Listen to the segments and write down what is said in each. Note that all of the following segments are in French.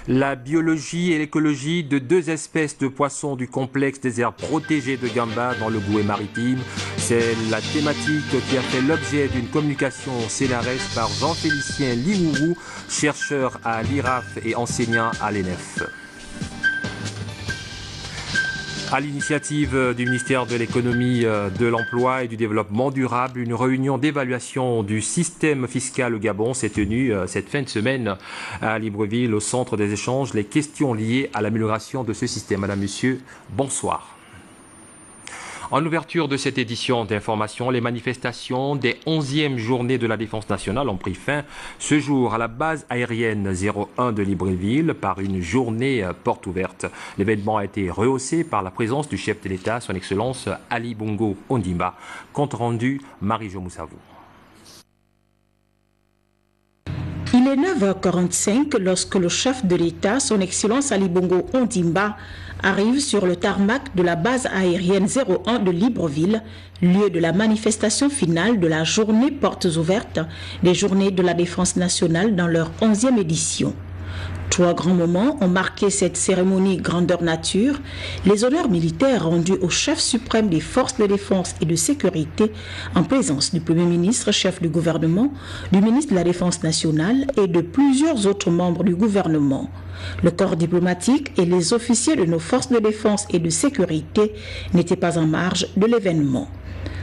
La biologie et l'écologie de deux espèces de poissons du complexe des aires protégées de Gamba dans le Goué maritime. C'est la thématique qui a fait l'objet d'une communication scénaresque par Jean-Félicien Limourou, chercheur à l'IRAF et enseignant à l'ENEF. À l'initiative du ministère de l'économie, de l'emploi et du développement durable, une réunion d'évaluation du système fiscal au Gabon s'est tenue cette fin de semaine à Libreville, au centre des échanges. Les questions liées à l'amélioration de ce système. Madame, Monsieur, bonsoir. En ouverture de cette édition d'information, les manifestations des 11e journées de la Défense nationale ont pris fin ce jour à la base aérienne 01 de Libreville par une journée porte ouverte. L'événement a été rehaussé par la présence du chef de l'État, son Excellence Ali Bongo Ondimba. Compte rendu, Marie-Jo Moussavou. Il est 9h45 lorsque le chef de l'État, son Excellence Ali Bongo Ondimba, arrive sur le tarmac de la base aérienne 01 de Libreville, lieu de la manifestation finale de la journée portes ouvertes des Journées de la Défense nationale dans leur 11e édition. Trois grands moments ont marqué cette cérémonie grandeur nature: les honneurs militaires rendus au chef suprême des forces de défense et de sécurité en présence du Premier ministre, chef du gouvernement, du ministre de la Défense nationale et de plusieurs autres membres du gouvernement. Le corps diplomatique et les officiers de nos forces de défense et de sécurité n'étaient pas en marge de l'événement.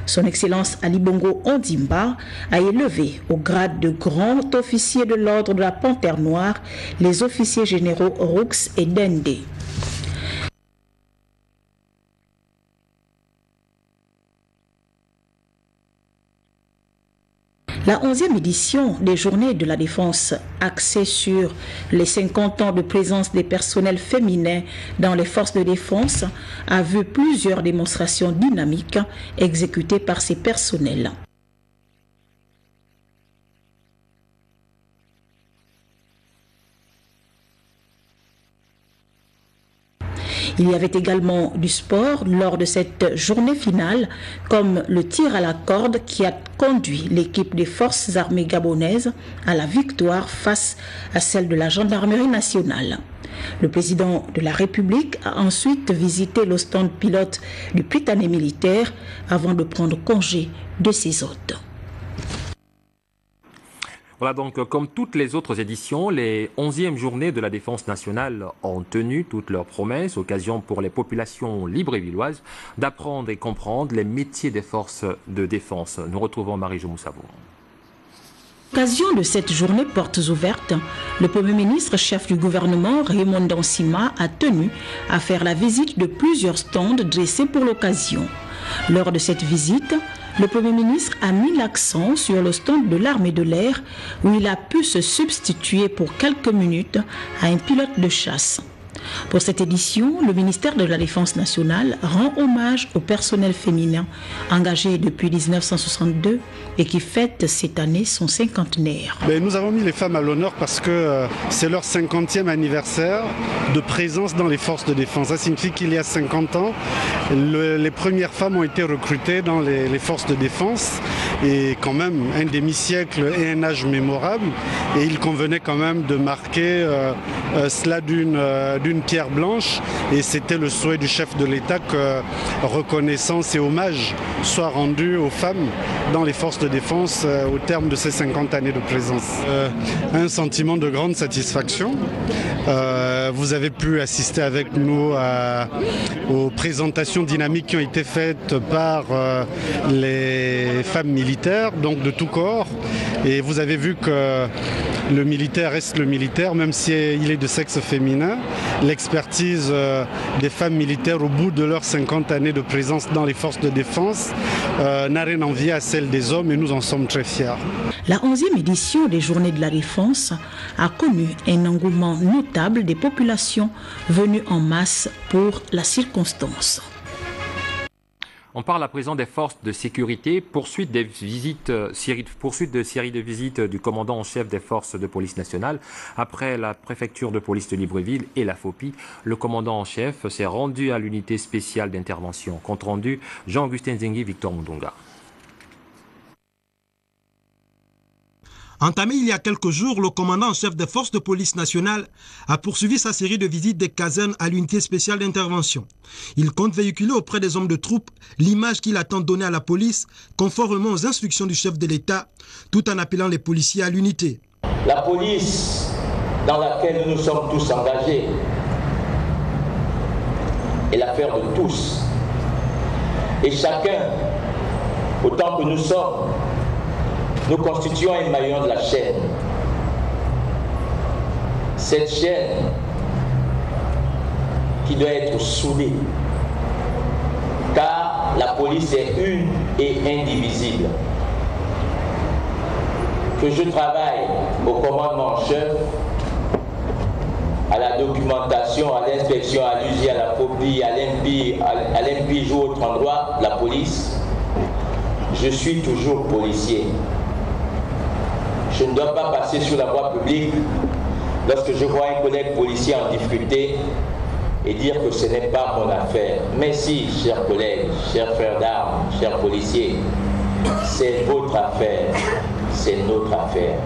Son Excellence Ali Bongo Ondimba a élevé au grade de grand officier de l'ordre de la Panthère Noire les officiers généraux Roux et Dende. La 11e édition des Journées de la Défense, axée sur les 50 ans de présence des personnels féminins dans les forces de défense, a vu plusieurs démonstrations dynamiques exécutées par ces personnels. Il y avait également du sport lors de cette journée finale, comme le tir à la corde qui a conduit l'équipe des forces armées gabonaises à la victoire face à celle de la gendarmerie nationale. Le président de la République a ensuite visité le stand pilote du Prytanée militaire avant de prendre congé de ses hôtes. Voilà donc, comme toutes les autres éditions, les 11e journées de la Défense nationale ont tenu toutes leurs promesses, occasion pour les populations librevilloises d'apprendre et comprendre les métiers des forces de défense. Nous retrouvons Marie-Jo Moussavou. À l'occasion de cette journée portes ouvertes, le Premier ministre, chef du gouvernement, Raymond Dansima, a tenu à faire la visite de plusieurs stands dressés pour l'occasion. Lors de cette visite, le Premier ministre a mis l'accent sur le stand de l'armée de l'air où il a pu se substituer pour quelques minutes à un pilote de chasse. Pour cette édition, le ministère de la Défense nationale rend hommage au personnel féminin engagé depuis 1962 et qui fête cette année son cinquantenaire. Nous avons mis les femmes à l'honneur parce que c'est leur 50e anniversaire de présence dans les forces de défense. Ça signifie qu'il y a 50 ans, les premières femmes ont été recrutées dans les forces de défense, et quand même un demi-siècle et un âge mémorable, et il convenait quand même de marquer cela d'une pierre blanche, et c'était le souhait du chef de l'État que reconnaissance et hommage soient rendus aux femmes dans les forces de défense au terme de ces 50 années de présence. Un sentiment de grande satisfaction. Vous avez pu assister avec nous aux présentations dynamiques qui ont été faites par les femmes militaires, donc de tout corps, et vous avez vu que le militaire reste le militaire, même s'il est de sexe féminin. L'expertise des femmes militaires au bout de leurs 50 années de présence dans les forces de défense n'a rien envié à celle des hommes, et nous en sommes très fiers. La 11e édition des Journées de la Défense a connu un engouement notable des populations venues en masse pour la circonstance. On parle à présent des forces de sécurité, poursuite de série de visites du commandant en chef des forces de police nationale. Après la préfecture de police de Libreville et la FOPI, le commandant en chef s'est rendu à l'unité spéciale d'intervention. Compte rendu, Jean-Augustin Zengi, Victor Mundunga. Entamé il y a quelques jours, le commandant en chef des forces de police nationale a poursuivi sa série de visites des casernes à l'unité spéciale d'intervention. Il compte véhiculer auprès des hommes de troupe l'image qu'il attend donner à la police, conformément aux instructions du chef de l'État, tout en appelant les policiers à l'unité. La police dans laquelle nous sommes tous engagés est l'affaire de tous. Et chacun, autant que nous sommes, nous constituons un maillon de la chaîne. Cette chaîne qui doit être soudée, car la police est une et indivisible. Que je travaille au commandement en chef, à la documentation, à l'inspection, à l'USI, à la phobie, à l'MPJ ou autre endroit, la police, je suis toujours policier. Je ne dois pas passer sur la voie publique lorsque je vois un collègue policier en difficulté et dire que ce n'est pas mon affaire. Mais si, chers collègues, chers frères d'armes, chers policiers, c'est votre affaire, c'est notre affaire.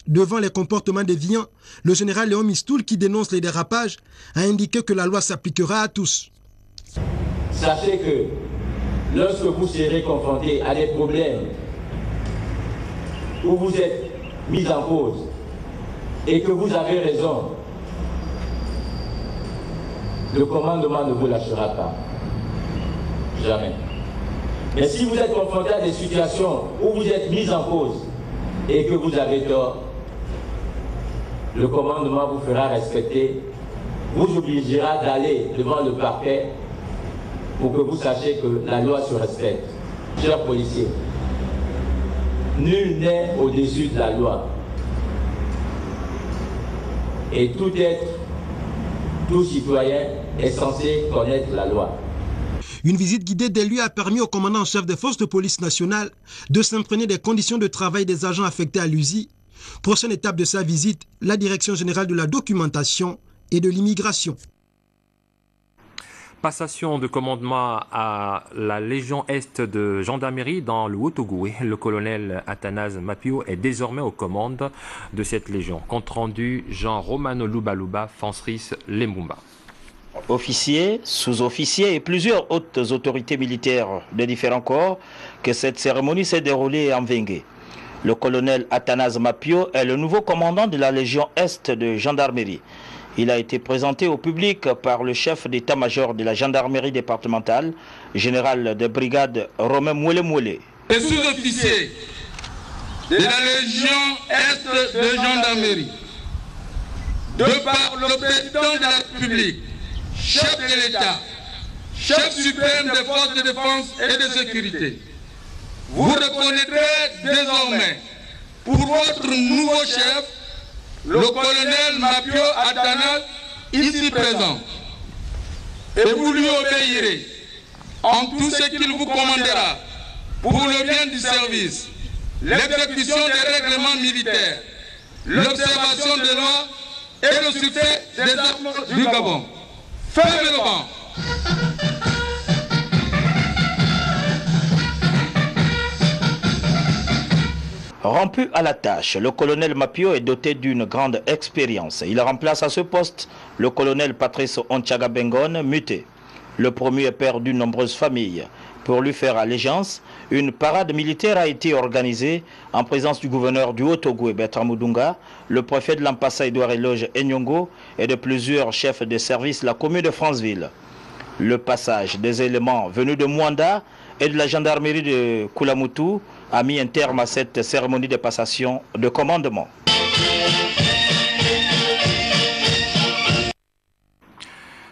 Devant les comportements déviants, le général Léon Mistoul, qui dénonce les dérapages, a indiqué que la loi s'appliquera à tous. Sachez que lorsque vous serez confrontés à des problèmes où vous êtes mis en cause et que vous avez raison, le commandement ne vous lâchera pas. Jamais. Mais si vous êtes confronté à des situations où vous êtes mis en cause et que vous avez tort, le commandement vous fera respecter, vous obligera d'aller devant le parquet pour que vous sachiez que la loi se respecte. Chers policiers, nul n'est au-dessus de la loi. Et tout être, tout citoyen est censé connaître la loi. Une visite guidée des lieux a permis au commandant en chef des forces de police nationale de s'imprégner des conditions de travail des agents affectés à l'USI. Prochaine étape de sa visite, la Direction générale de la documentation et de l'immigration. Passation de commandement à la Légion Est de gendarmerie dans le Haut-Ogooué. Le colonel Athanase Mapio est désormais aux commandes de cette légion. Compte rendu Jean Romano Lubaluba, Fansris Lemumba. Officiers, sous-officiers et plusieurs hautes autorités militaires de différents corps que cette cérémonie s'est déroulée en Vengue. Le colonel Athanase Mapio est le nouveau commandant de la Légion Est de gendarmerie. Il a été présenté au public par le chef d'état-major de la gendarmerie départementale, général de brigade Romain Mouele. Les sous-officiers de la Légion Est de gendarmerie, de par le président de la République, chef de l'État, chef suprême des forces de défense et de sécurité, vous reconnaîtrez désormais pour votre nouveau chef, le colonel Mapio Athanase, ici présent, et vous lui obéirez en tout ce qu'il vous commandera pour le bien du service, l'exécution des règlements militaires, l'observation des lois et le succès des armes du Gabon. Fermez le banc. Rompu à la tâche, le colonel Mapio est doté d'une grande expérience. Il remplace à ce poste le colonel Patrice Onchaga Bengon, muté. Le premier est père d'une nombreuse famille. Pour lui faire allégeance, une parade militaire a été organisée en présence du gouverneur du Haut-Ogooué, Bertrand Moudunga, le préfet de l'Ampassa, Edouard Eloge Enyongo, et de plusieurs chefs de service de la commune de Franceville. Le passage des éléments venus de Mwanda et de la gendarmerie de Koulamoutou a mis un terme à cette cérémonie de passation de commandement.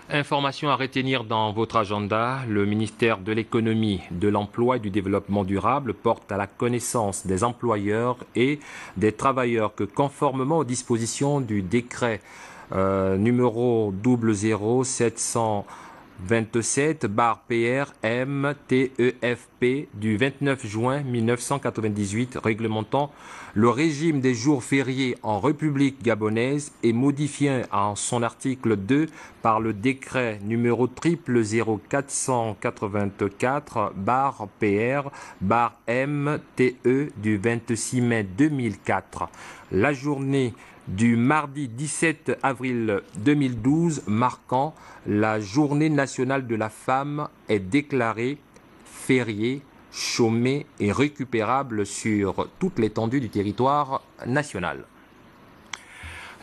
Information à retenir dans votre agenda. Le ministère de l'économie, de l'emploi et du développement durable porte à la connaissance des employeurs et des travailleurs que, conformément aux dispositions du décret numéro 00700 27/PR-MTEFP du 29 juin 1998 réglementant le régime des jours fériés en République gabonaise et modifié en son article 2 par le décret numéro 00444/PR-MTE du 26 mai 2004. La journée du mardi 17 avril 2012 marquant la journée nationale de la femme est déclarée fériée, chômée et récupérable sur toute l'étendue du territoire national.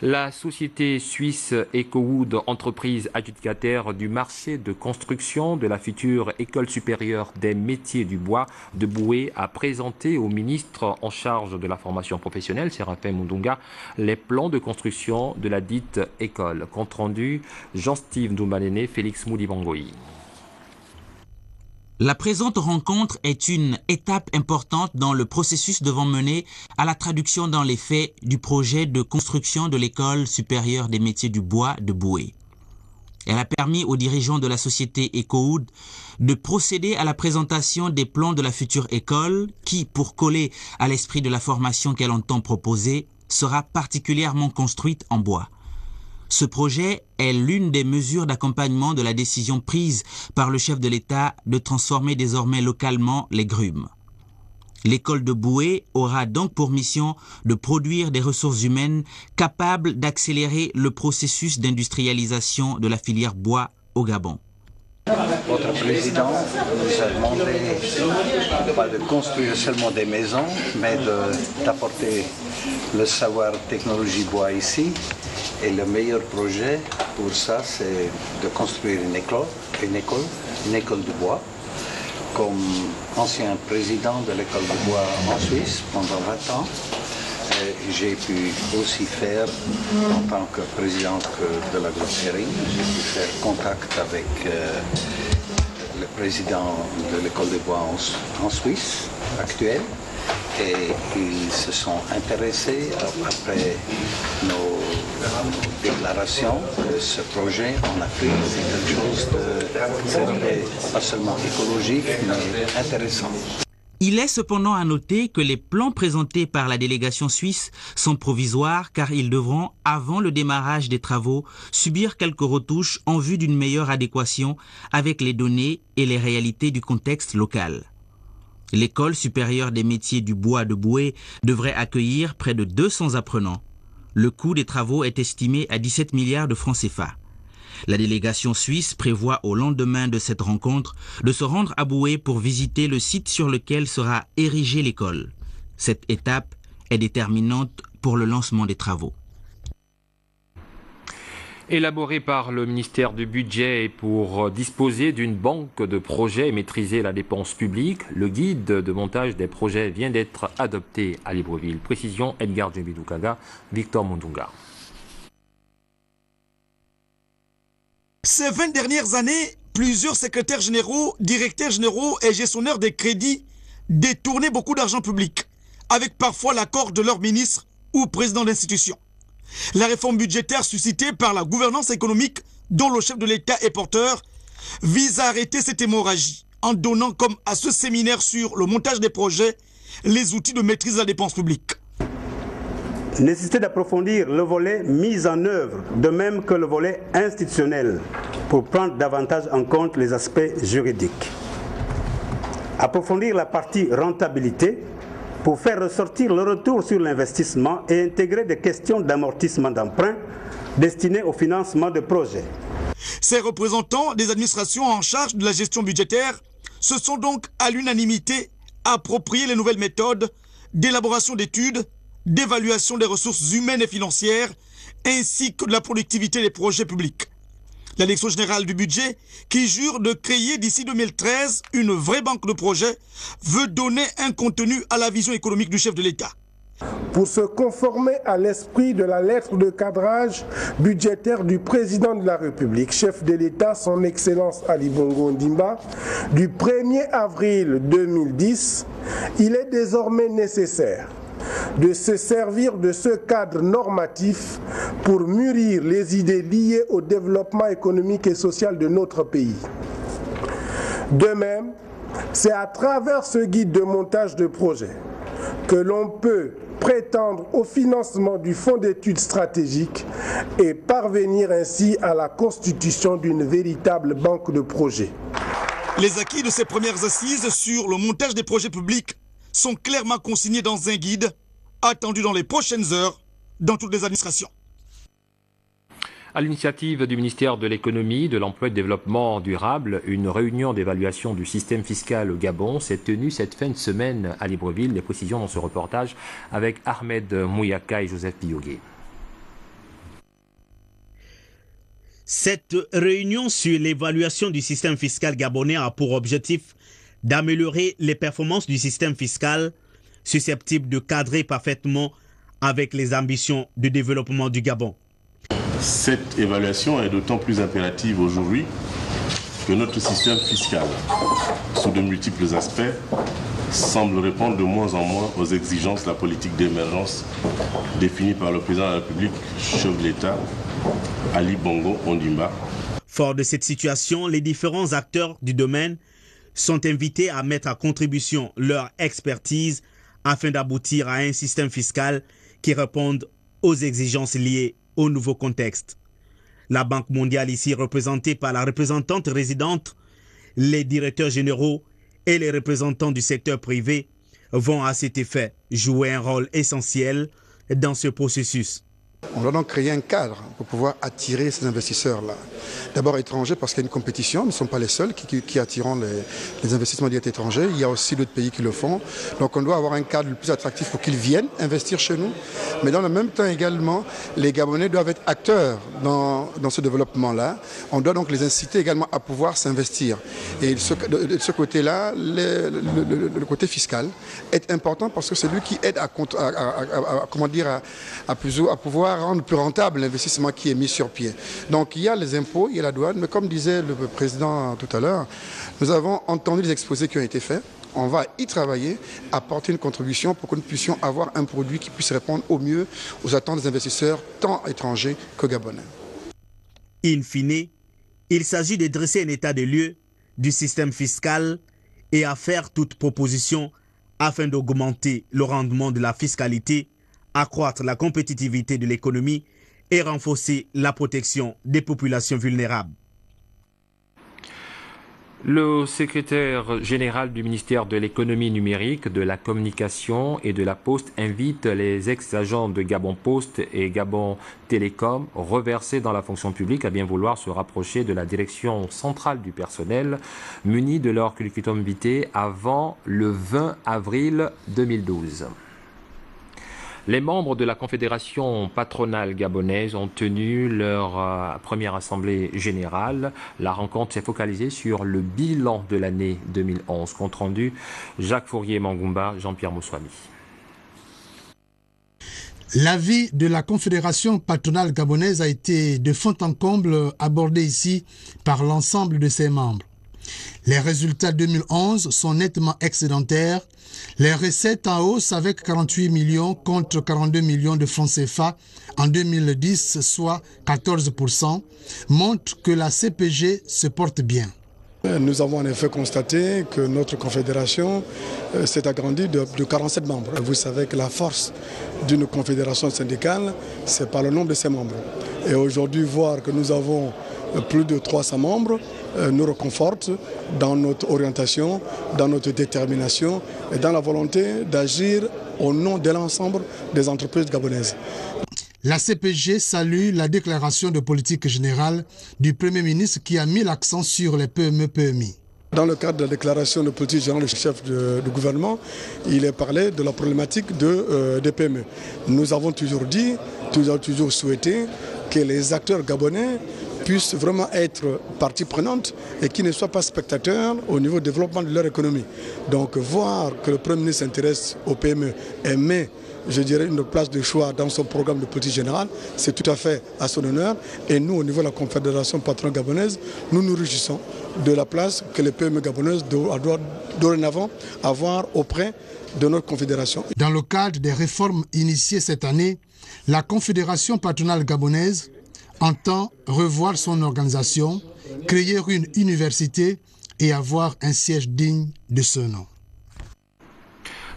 La société suisse EcoWood, entreprise adjudicataire du marché de construction de la future École supérieure des métiers du bois de Boué, a présenté au ministre en charge de la formation professionnelle, Séraphin Mundunga, les plans de construction de la dite école. Compte rendu, Jean-Steve Ndoumanene, Félix Moudibangoï. La présente rencontre est une étape importante dans le processus devant mener à la traduction dans les faits du projet de construction de l'École supérieure des métiers du bois de Boué. Elle a permis aux dirigeants de la société EcoWood de procéder à la présentation des plans de la future école qui, pour coller à l'esprit de la formation qu'elle entend proposer, sera particulièrement construite en bois. Ce projet est l'une des mesures d'accompagnement de la décision prise par le chef de l'État de transformer désormais localement les grumes. L'école de Boué aura donc pour mission de produire des ressources humaines capables d'accélérer le processus d'industrialisation de la filière bois au Gabon. Votre président nous a demandé pas de construire seulement des maisons, mais d'apporter le savoir technologie bois ici. Et le meilleur projet pour ça, c'est de construire une école de bois. Comme ancien président de l'école de bois en Suisse pendant 20 ans, j'ai pu aussi faire, en tant que président de l'agroferry, j'ai pu faire contact avec le président de l'école de bois en Suisse actuelle. Et ils se sont intéressés après nos déclarations que ce projet en Afrique c'est quelque chose de pas seulement écologique mais intéressant. Il est cependant à noter que les plans présentés par la délégation suisse sont provisoires car ils devront, avant le démarrage des travaux, subir quelques retouches en vue d'une meilleure adéquation avec les données et les réalités du contexte local. L'école supérieure des métiers du bois de Boué devrait accueillir près de 200 apprenants. Le coût des travaux est estimé à 17 milliards de francs CFA. La délégation suisse prévoit au lendemain de cette rencontre de se rendre à Boué pour visiter le site sur lequel sera érigée l'école. Cette étape est déterminante pour le lancement des travaux. Élaboré par le ministère du Budget pour disposer d'une banque de projets et maîtriser la dépense publique, le guide de montage des projets vient d'être adopté à Libreville. Précision Edgar Djembidoukaga, Victor Mundunga. Ces 20 dernières années, plusieurs secrétaires généraux, directeurs généraux et gestionnaires des crédits détournaient beaucoup d'argent public, avec parfois l'accord de leur ministre ou président d'institution. La réforme budgétaire suscitée par la gouvernance économique dont le chef de l'État est porteur vise à arrêter cette hémorragie en donnant comme à ce séminaire sur le montage des projets les outils de maîtrise de la dépense publique. Nécessité d'approfondir le volet mise en œuvre, de même que le volet institutionnel, pour prendre davantage en compte les aspects juridiques. Approfondir la partie rentabilité, pour faire ressortir le retour sur l'investissement et intégrer des questions d'amortissement d'emprunt destinées au financement de projets. Ces représentants des administrations en charge de la gestion budgétaire se sont donc à l'unanimité approprié les nouvelles méthodes d'élaboration d'études, d'évaluation des ressources humaines et financières, ainsi que de la productivité des projets publics. La Direction générale du budget, qui jure de créer d'ici 2013 une vraie banque de projets, veut donner un contenu à la vision économique du chef de l'État. Pour se conformer à l'esprit de la lettre de cadrage budgétaire du président de la République, chef de l'État, son Excellence Ali Bongo Ondimba, du 1er avril 2010, il est désormais nécessaire de se servir de ce cadre normatif pour mûrir les idées liées au développement économique et social de notre pays. De même, c'est à travers ce guide de montage de projet que l'on peut prétendre au financement du fonds d'études stratégiques et parvenir ainsi à la constitution d'une véritable banque de projets. Les acquis de ces premières assises sur le montage des projets publics sont clairement consignés dans un guide attendu dans les prochaines heures dans toutes les administrations. À l'initiative du ministère de l'Économie, de l'Emploi et du Développement durable, une réunion d'évaluation du système fiscal au Gabon s'est tenue cette fin de semaine à Libreville. Les précisions dans ce reportage avec Ahmed Mouyaka et Joseph Biyogué. Cette réunion sur l'évaluation du système fiscal gabonais a pour objectif d'améliorer les performances du système fiscal susceptible de cadrer parfaitement avec les ambitions de développement du Gabon. Cette évaluation est d'autant plus impérative aujourd'hui que notre système fiscal, sous de multiples aspects, semble répondre de moins en moins aux exigences de la politique d'émergence définie par le président de la République, chef de l'État, Ali Bongo Ondimba. Fort de cette situation, les différents acteurs du domaine sont invités à mettre à contribution leur expertise afin d'aboutir à un système fiscal qui réponde aux exigences liées au nouveau contexte. La Banque mondiale, ici représentée par la représentante résidente, les directeurs généraux et les représentants du secteur privé vont à cet effet jouer un rôle essentiel dans ce processus. On doit donc créer un cadre pour pouvoir attirer ces investisseurs-là. D'abord étrangers parce qu'il y a une compétition, nous ne sommes pas les seuls qui attirons les investissements directs étrangers. Il y a aussi d'autres pays qui le font. Donc on doit avoir un cadre le plus attractif pour qu'ils viennent investir chez nous. Mais dans le même temps également, les Gabonais doivent être acteurs dans ce développement-là. On doit donc les inciter également à pouvoir s'investir. Et de ce côté-là, le côté fiscal est important parce que c'est lui qui aide à pouvoir rendre plus rentable l'investissement qui est mis sur pied. Donc il y a les impôts, il y a la douane, mais comme disait le président tout à l'heure, nous avons entendu les exposés qui ont été faits. On va y travailler, apporter une contribution pour que nous puissions avoir un produit qui puisse répondre au mieux aux attentes des investisseurs, tant étrangers que gabonais. In fine, il s'agit de dresser un état des lieux du système fiscal et à faire toute proposition afin d'augmenter le rendement de la fiscalité, accroître la compétitivité de l'économie et renforcer la protection des populations vulnérables. Le secrétaire général du ministère de l'économie numérique, de la communication et de la Poste invite les ex-agents de Gabon Post et Gabon Télécom reversés dans la fonction publique à bien vouloir se rapprocher de la direction centrale du personnel munis de leur curriculum vitae avant le 20 avril 2012. Les membres de la Confédération patronale gabonaise ont tenu leur première assemblée générale. La rencontre s'est focalisée sur le bilan de l'année 2011. Compte rendu, Jacques Fourier-Mangumba, Jean-Pierre Moussouami. L'avis de la Confédération patronale gabonaise a été de fond en comble abordé ici par l'ensemble de ses membres. Les résultats 2011 sont nettement excédentaires. Les recettes en hausse avec 48 millions contre 42 millions de francs CFA en 2010, soit 14%, montrent que la CPG se porte bien. Nous avons en effet constaté que notre confédération s'est agrandie de 47 membres. Vous savez que la force d'une confédération syndicale, c'est par le nombre de ses membres. Et aujourd'hui, voir que nous avons plus de 300 membres nous reconforte dans notre orientation, dans notre détermination et dans la volonté d'agir au nom de l'ensemble des entreprises gabonaises. La CPG salue la déclaration de politique générale du Premier ministre qui a mis l'accent sur les PME-PMI. Dans le cadre de la déclaration de politique générale du chef du gouvernement, il est parlé de la problématique des PME. Nous avons toujours dit, toujours souhaité que les acteurs gabonais puissent vraiment être partie prenante et qui ne soient pas spectateurs au niveau du développement de leur économie. Donc voir que le Premier ministre s'intéresse aux PME et met, je dirais, une place de choix dans son programme de politique générale, c'est tout à fait à son honneur. Et nous, au niveau de la Confédération patronale gabonaise, nous nous réjouissons de la place que les PME gabonaises doivent dorénavant avoir auprès de notre confédération. Dans le cadre des réformes initiées cette année, la Confédération patronale gabonaise entend revoir son organisation, créer une université et avoir un siège digne de ce nom.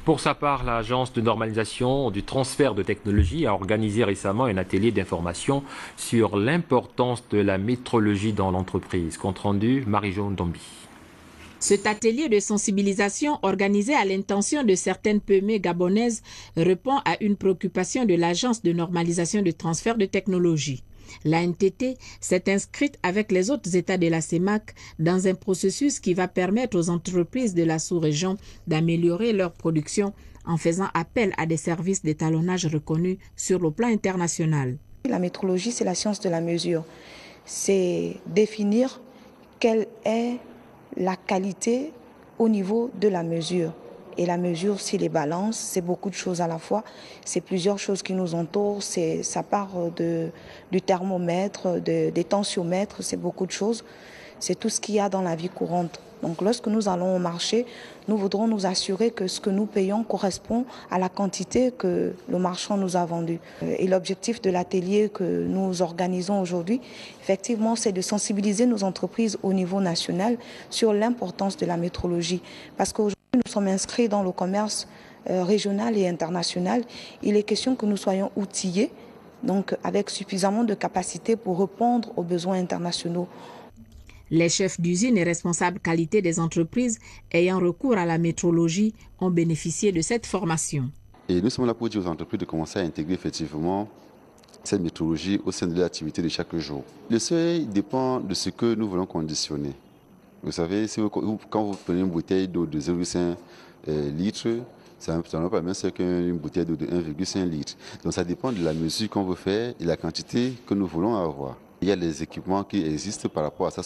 Pour sa part, l'Agence de normalisation du transfert de technologie a organisé récemment un atelier d'information sur l'importance de la métrologie dans l'entreprise. Compte rendu, Marie-Jo Ndombi. Cet atelier de sensibilisation organisé à l'intention de certaines PME gabonaises répond à une préoccupation de l'Agence de normalisation du transfert de technologie. L'ANTT s'est inscrite avec les autres États de la CEMAC dans un processus qui va permettre aux entreprises de la sous-région d'améliorer leur production en faisant appel à des services d'étalonnage reconnus sur le plan international. La métrologie, c'est la science de la mesure. C'est définir quelle est la qualité au niveau de la mesure. Et la mesure, c'est les balances, c'est beaucoup de choses à la fois. C'est plusieurs choses qui nous entourent. Ça part du thermomètre, des tensiomètres, c'est beaucoup de choses. C'est tout ce qu'il y a dans la vie courante. Donc lorsque nous allons au marché, nous voudrons nous assurer que ce que nous payons correspond à la quantité que le marchand nous a vendue. Et l'objectif de l'atelier que nous organisons aujourd'hui, effectivement, c'est de sensibiliser nos entreprises au niveau national sur l'importance de la métrologie. Parce qu'aujourd'hui, nous sommes inscrits dans le commerce régional et international. Il est question que nous soyons outillés, donc avec suffisamment de capacités pour répondre aux besoins internationaux. Les chefs d'usine et responsables qualité des entreprises ayant recours à la métrologie ont bénéficié de cette formation. Et nous sommes là pour dire aux entreprises de commencer à intégrer effectivement cette métrologie au sein de l'activité de chaque jour. Le seuil dépend de ce que nous voulons conditionner. Vous savez, quand vous prenez une bouteille d'eau de 0,5 litres, ça n'a pas le même seuil qu'une bouteille d'eau de 1,5 litre. Donc ça dépend de la mesure qu'on veut faire et la quantité que nous voulons avoir. Il y a des équipements qui existent par rapport à ça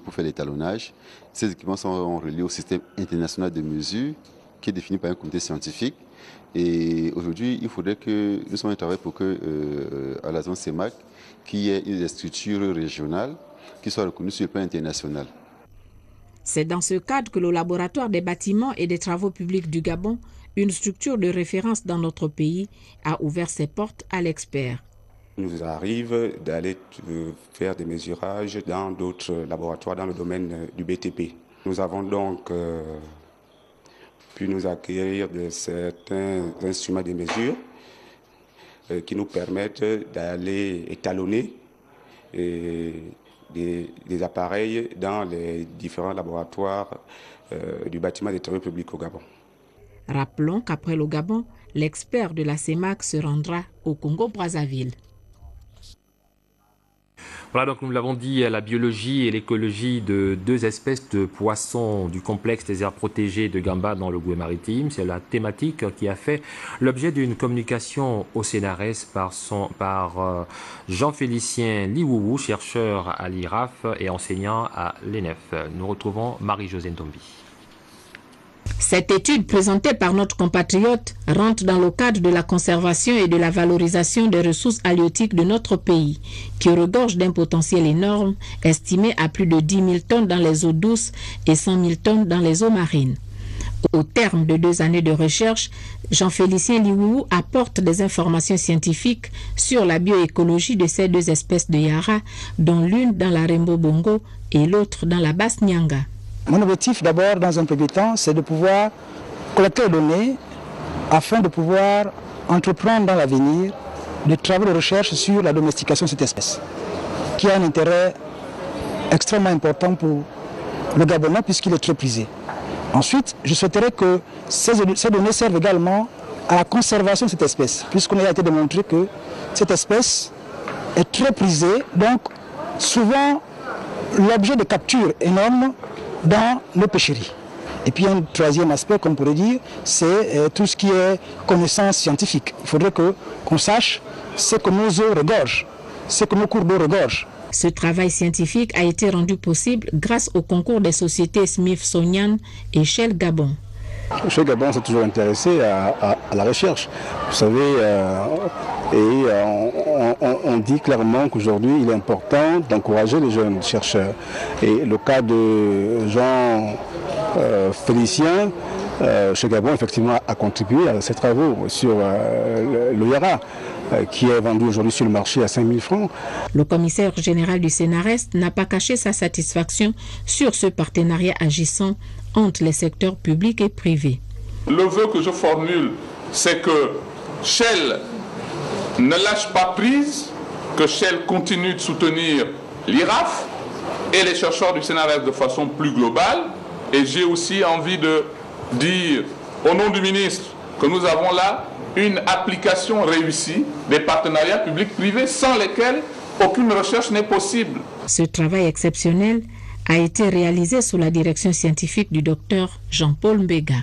pour faire l'étalonnage. Ces équipements sont reliés au système international de mesure qui est défini par un comité scientifique. Et aujourd'hui, il faudrait que nous soyons en travail pour que, à la zone CEMAC, qu'il y ait une structure régionale qui soit reconnue sur le plan international. C'est dans ce cadre que le laboratoire des bâtiments et des travaux publics du Gabon, une structure de référence dans notre pays, a ouvert ses portes à l'expert. Il nous arrive d'aller faire des mesurages dans d'autres laboratoires dans le domaine du BTP. Nous avons donc pu nous acquérir de certains instruments de mesure qui nous permettent d'aller étalonner des appareils dans les différents laboratoires du bâtiment des travaux publics au Gabon. Rappelons qu'après le Gabon, l'expert de la CEMAC se rendra au Congo-Brazzaville. Voilà, donc nous l'avons dit, la biologie et l'écologie de deux espèces de poissons du complexe des aires protégées de Gamba dans le Goué-Maritime. C'est la thématique qui a fait l'objet d'une communication au CNRS par Jean-Félicien Liwoubou, chercheur à l'IRAF et enseignant à l'ENEF. Nous retrouvons Marie-Josée Ndombi. Cette étude présentée par notre compatriote rentre dans le cadre de la conservation et de la valorisation des ressources halieutiques de notre pays, qui regorge d'un potentiel énorme, estimé à plus de 10 000 tonnes dans les eaux douces et 100 000 tonnes dans les eaux marines. Au terme de 2 années de recherche, Jean-Félicien Liwoubou apporte des informations scientifiques sur la bioécologie de ces deux espèces de Yara, dont l'une dans la Rembo Bongo et l'autre dans la Basse Nyanga. Mon objectif d'abord, dans un premier temps, c'est de pouvoir collecter les données afin de pouvoir entreprendre dans l'avenir des travaux de recherche sur la domestication de cette espèce, qui a un intérêt extrêmement important pour le Gabonais puisqu'il est très prisé. Ensuite, je souhaiterais que ces données servent également à la conservation de cette espèce, puisqu'on a été démontré que cette espèce est très prisée, donc souvent l'objet de capture énorme dans nos pêcheries. Et puis un troisième aspect qu'on pourrait dire, c'est tout ce qui est connaissance scientifique. Il faudrait qu'on sache ce que nos eaux regorgent, ce que nos cours d'eau regorgent. Ce travail scientifique a été rendu possible grâce au concours des sociétés Smithsonian et Shell Gabon. Shell Gabon s'est toujours intéressé à la recherche. Vous savez, Et on dit clairement qu'aujourd'hui, il est important d'encourager les jeunes chercheurs. Et le cas de Jean Félicien, chez Gabon, effectivement, a contribué à ces travaux sur le Yara, qui est vendu aujourd'hui sur le marché à 5 000 francs. Le commissaire général du CNRS n'a pas caché sa satisfaction sur ce partenariat agissant entre les secteurs publics et privés. Le vœu que je formule, c'est que Shell ne lâche pas prise, que Shell continue de soutenir l'IRAF et les chercheurs du CNRS de façon plus globale. Et j'ai aussi envie de dire au nom du ministre que nous avons là une application réussie des partenariats publics-privés sans lesquels aucune recherche n'est possible. Ce travail exceptionnel a été réalisé sous la direction scientifique du docteur Jean-Paul Mbega.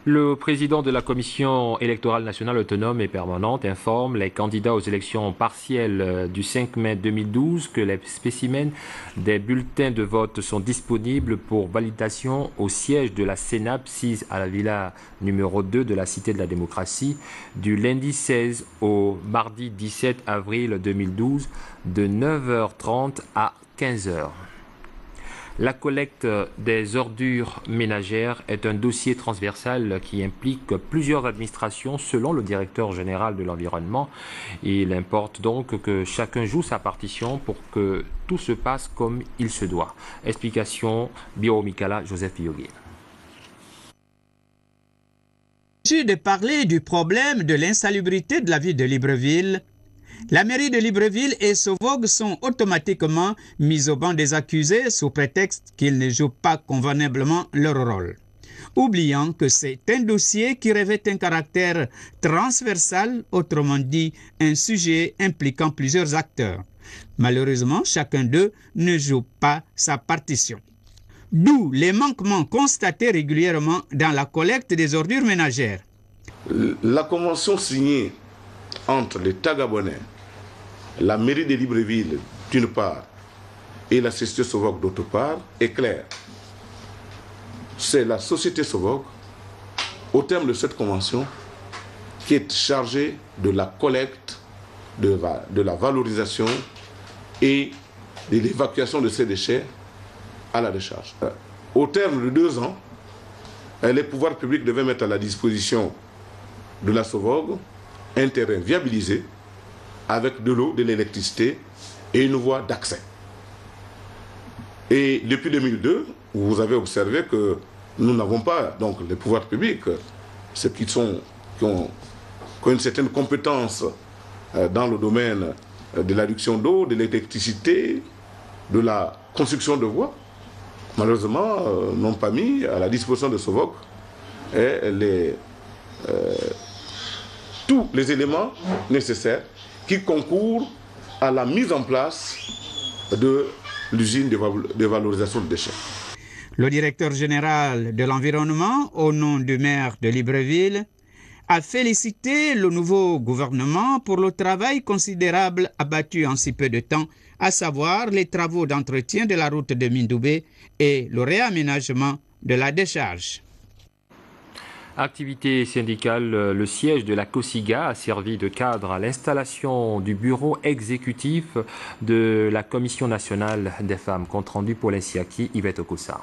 Le président de la Commission électorale nationale autonome et permanente informe les candidats aux élections partielles du 5 mai 2012 que les spécimens des bulletins de vote sont disponibles pour validation au siège de la CENAP 6 à la villa numéro 2 de la Cité de la Démocratie du lundi 16 au mardi 17 avril 2012 de 9h30 à 15h. La collecte des ordures ménagères est un dossier transversal qui implique plusieurs administrations selon le directeur général de l'environnement. Il importe donc que chacun joue sa partition pour que tout se passe comme il se doit. Explication Biro Mikala, Joseph Yogué. Il s'agit de parler du problème de l'insalubrité de la ville de Libreville. La mairie de Libreville et Sovog sont automatiquement mis au banc des accusés sous prétexte qu'ils ne jouent pas convenablement leur rôle, oubliant que c'est un dossier qui revêt un caractère transversal, autrement dit un sujet impliquant plusieurs acteurs. Malheureusement, chacun d'eux ne joue pas sa partition. D'où les manquements constatés régulièrement dans la collecte des ordures ménagères. La convention signée entre l'État gabonais, la mairie de Libreville d'une part et la société Sovog d'autre part est claire. C'est la société Sovog, au terme de cette convention, qui est chargée de la collecte, de la valorisation et de l'évacuation de ces déchets à la décharge. Au terme de 2 ans, les pouvoirs publics devaient mettre à la disposition de la Sovog un terrain viabilisé avec de l'eau, de l'électricité et une voie d'accès. Et depuis 2002, vous avez observé que nous n'avons pas, donc les pouvoirs publics, ceux qui ont une certaine compétence dans le domaine de l'adduction d'eau, de l'électricité, de la construction de voies, malheureusement n'ont pas mis à la disposition de Sovog tous les éléments nécessaires qui concourent à la mise en place de l'usine de valorisation de déchets. Le directeur général de l'environnement, au nom du maire de Libreville, a félicité le nouveau gouvernement pour le travail considérable abattu en si peu de temps, à savoir les travaux d'entretien de la route de Mindoubé et le réaménagement de la décharge. Activité syndicale, le siège de la COSIGA a servi de cadre à l'installation du bureau exécutif de la Commission nationale des femmes. Compte rendu pour l'Insiaki, Yvette Okosa.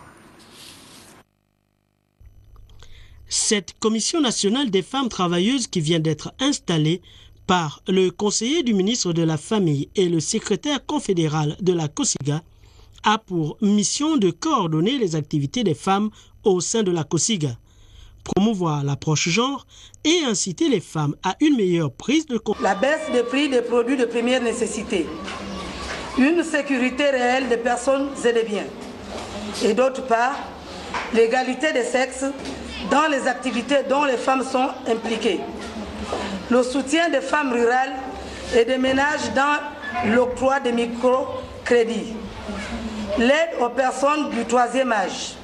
Cette Commission nationale des femmes travailleuses qui vient d'être installée par le conseiller du ministre de la Famille et le secrétaire confédéral de la COSIGA a pour mission de coordonner les activités des femmes au sein de la COSIGA, promouvoir l'approche genre et inciter les femmes à une meilleure prise de compte. La baisse des prix des produits de première nécessité, une sécurité réelle des personnes et des biens, et d'autre part, l'égalité des sexes dans les activités dont les femmes sont impliquées, le soutien des femmes rurales et des ménages dans l'octroi des microcrédits, l'aide aux personnes du 3e âge,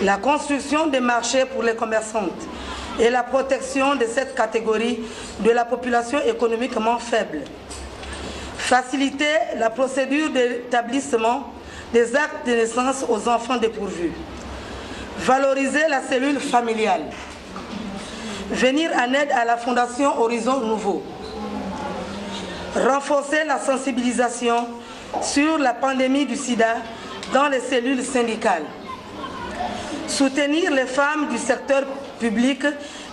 la construction des marchés pour les commerçantes et la protection de cette catégorie de la population économiquement faible. Faciliter la procédure d'établissement des actes de naissance aux enfants dépourvus. Valoriser la cellule familiale. venir en aide à la Fondation Horizon Nouveau, renforcer la sensibilisation sur la pandémie du sida dans les cellules syndicales, soutenir les femmes du secteur public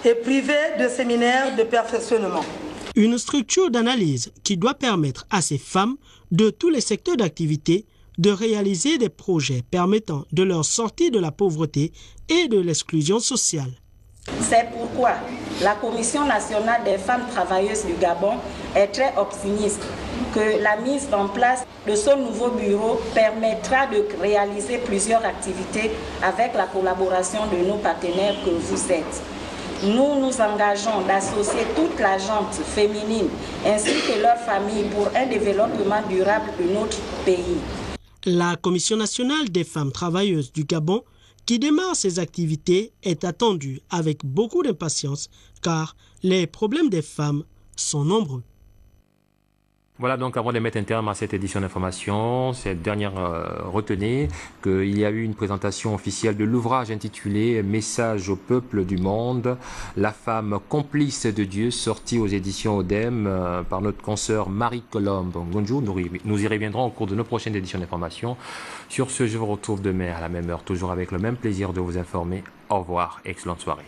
et privé de séminaires de perfectionnement. Une structure d'analyse qui doit permettre à ces femmes de tous les secteurs d'activité de réaliser des projets permettant de leur sortir de la pauvreté et de l'exclusion sociale. C'est pourquoi la Commission nationale des femmes travailleuses du Gabon est très optimiste que la mise en place de ce nouveau bureau permettra de réaliser plusieurs activités avec la collaboration de nos partenaires que vous êtes. Nous nous engageons d'associer toute la gente féminine ainsi que leurs familles pour un développement durable de notre pays. La Commission nationale des femmes travailleuses du Gabon, qui démarre ses activités, est attendue avec beaucoup d'impatience car les problèmes des femmes sont nombreux. Voilà, donc avant de mettre un terme à cette édition d'information, cette dernière retenez qu'il y a eu une présentation officielle de l'ouvrage intitulé « Message au peuple du monde, la femme complice de Dieu » sorti aux éditions ODEM par notre consoeur Marie Colombe. Bonjour, nous y reviendrons au cours de nos prochaines éditions d'information. Sur ce, je vous retrouve demain à la même heure, toujours avec le même plaisir de vous informer. Au revoir, excellente soirée.